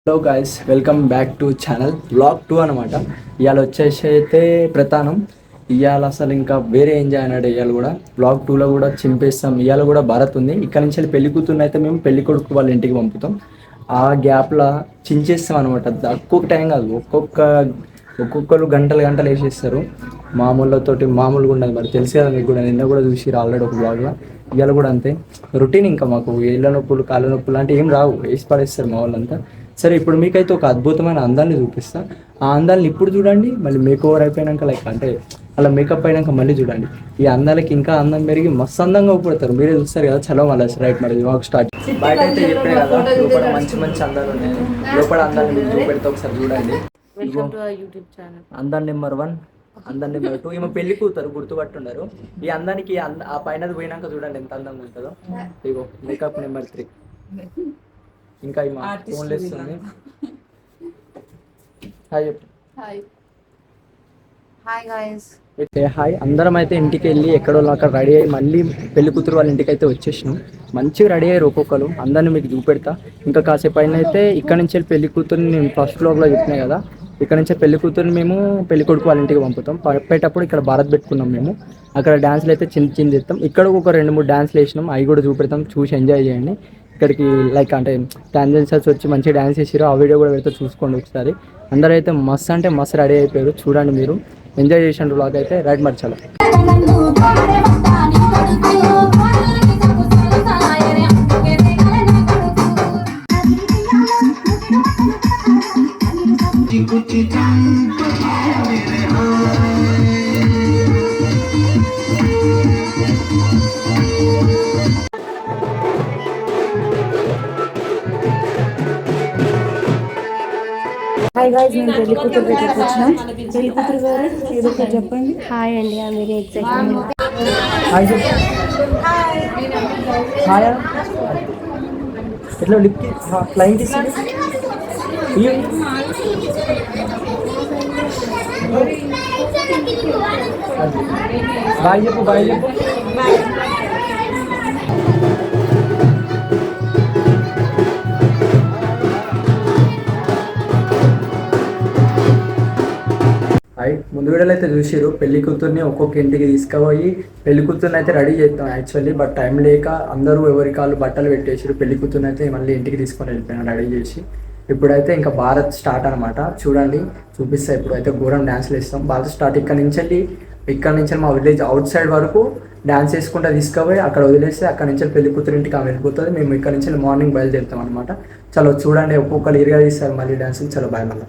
Hello guys, welcome back to channel blog 2 అనమాట. ఇవాళ వచ్చేసి అయితే ప్రధానం ఇవాళ అసలు ఇంకా వేరే ఎంజాయ్ అన్నాడు. ఇవాళ కూడా బ్లాగ్ 2లో కూడా చింపేస్తాం. ఇవాళ కూడా భారత్ ఉంది. ఇక్కడ నుంచి పెళ్లి కూతుర్ని అయితే మేము పెళ్లి కొడుకు వాళ్ళ ఇంటికి పంపుతాం. ఆ గ్యాప్లో చించేస్తాం అనమాట. ఒక్కొక్క టైం కాదు, ఒక్కొక్కరు గంటలు గంటలు వేసేస్తారు. మామూలుతోటి మామూలుగా ఉండదు. మరి తెలుసు కదా మీకు కూడా, నిన్న కూడా చూసి ఆల్రెడీ ఒక బ్లాగ్లో. ఇవాళ కూడా అంతే రొటీన్. ఇంకా మాకు ఏళ్ళ నొప్పులు కాళ్ళ నొప్పులు అంటే ఏం రావు, వేసి పడేస్తారు మా వాళ్ళంతా. సరే, ఇప్పుడు మీకైతే ఒక అద్భుతమైన అందాన్ని చూపిస్తా. ఆ అందాన్ని ఇప్పుడు చూడండి, మళ్ళీ మేక్ ఓవర్ అయిపోయాక అంటే అలా మేకప్ అయినాక మళ్ళీ చూడండి. ఈ అందాలకి ఇంకా అందం పెరిగి మస్తు అందంగా ఊపడతారు. మీరే చూస్తారు కదా. చలో మళ్ళీ రైట్, మరి వాక్ స్టార్ట్. బయట అయితే చెప్పే కదా, లోపల మంచి మంచి అందాలు ఉన్నాయి. లోపల అందాన్ని మీకు చూపెడితే ఒకసారి చూడండి. అందం నెంబర్ 1, అందం నెంబర్ 2. ఈమె పెళ్లి కూతారు, గుర్తుపట్టున్నారు. ఈ అందానికి ఆ పైన పోయినాక చూడండి ఎంత అందంగా ఉంటుందో. ఇగో మేకప్ నెంబర్ 3. ఇంకా ఈ మా ఫోన్లు ఇస్తుంది. హాయ్ చెప్పు. Hi guys. హాయ్. అందరం అయితే ఇంటికి వెళ్ళి ఎక్కడో అక్కడ రెడీ అయ్యి మళ్ళీ పెళ్లి కూతురు వాళ్ళ ఇంటికి అయితే వచ్చేసినాం. మంచిగా రెడీ అయ్యారు ఒక్కొక్కరు. అందరిని మీకు చూపెడతా. ఇంకా కాసేపు అయిన అయితే ఇక్కడ నుంచి వెళ్ళి పెళ్లి కూతురుని నేను ఫస్ట్ బ్లాగ్లో చెప్పినా కదా, ఇక్కడ నుంచి పెళ్లి కూతురుని మేము పెళ్లి కొడుకు వాళ్ళ ఇంటికి పంపుతాం. పంపేటప్పుడు ఇక్కడ భారత్ పెట్టుకున్నాం మేము. అక్కడ డ్యాన్స్లు అయితే చిన్న చిన్న చేస్తాం. ఇక్కడ ఒక 2-3 డ్యాన్స్లు వేసినాం, అవి కూడా చూపెడతాం. చూసి ఎంజాయ్ చేయండి. ఇక్కడికి లైక్ అంటే డాన్సర్స్ వచ్చి మంచిగా డ్యాన్స్ చేసారు. ఆ వీడియో కూడా పెడితే చూసుకోండి ఒకసారి. అందరూ అయితే మస్తు అంటే మస్తు రెడీ అయిపోయారు. చూడండి, మీరు ఎంజాయ్ చేసిన బ్లాగ్ అయితే రైట్ మర్చాలి. హాయ్ గైస్, నేను పెళ్లి కూతురు దగ్గరికి వచ్చినాం. పెళ్లి కూతురు గారు ఏదో ఒకటి చెప్పండి. హాయ్ అండి, I am very excited. Hi చెప్పు. హాయ్ ఎట్లా లిప్కి ఫ్లైంగ్ ఇస్తుంది. బాయ్ చెప్పు, బాయ్ చెప్పు. ముందు వీడియోలో అయితే చూసారు, పెళ్లి కూతుర్ని ఒక్కొక్క ఇంటికి తీసుకుపోయి పెళ్లి కూతుర్ని అయితే రెడీ చేస్తాం యాక్చువల్లీ. బట్ టైం లేక అందరూ ఎవరి కాళ్ళు బట్టలు పెట్టేసారు. పెళ్లి కూతుర్ని అయితే మళ్ళీ ఇంటికి తీసుకొని వెళ్ళిపోయినా రెడీ చేసి. ఇప్పుడైతే ఇంకా భారత్ స్టార్ట్ అనమాట. చూడండి, చూపిస్తా. ఇప్పుడు అయితే ఘోరం డ్యాన్స్లు వేస్తాం. భారత్ స్టార్ట్ ఇక్కడ నుంచి మా విలేజ్ అవుట్ సైడ్ వరకు డ్యాన్స్ వేసుకుంటూ తీసుకుపోయి అక్కడ వదిలేస్తే అక్కడ నుంచి పెళ్లి కూతురు ఇంటికి ఆమె వెళ్ళిపోతుంది. మేము ఇక్కడ నుంచి మార్నింగ్ బయలుదేరుతాం అనమాట. చలో చూడండి, ఒక్కొక్కరు ఇరుగా తీస్తారు మళ్ళీ డ్యాన్సులు. చలో బాయ్. మళ్ళీ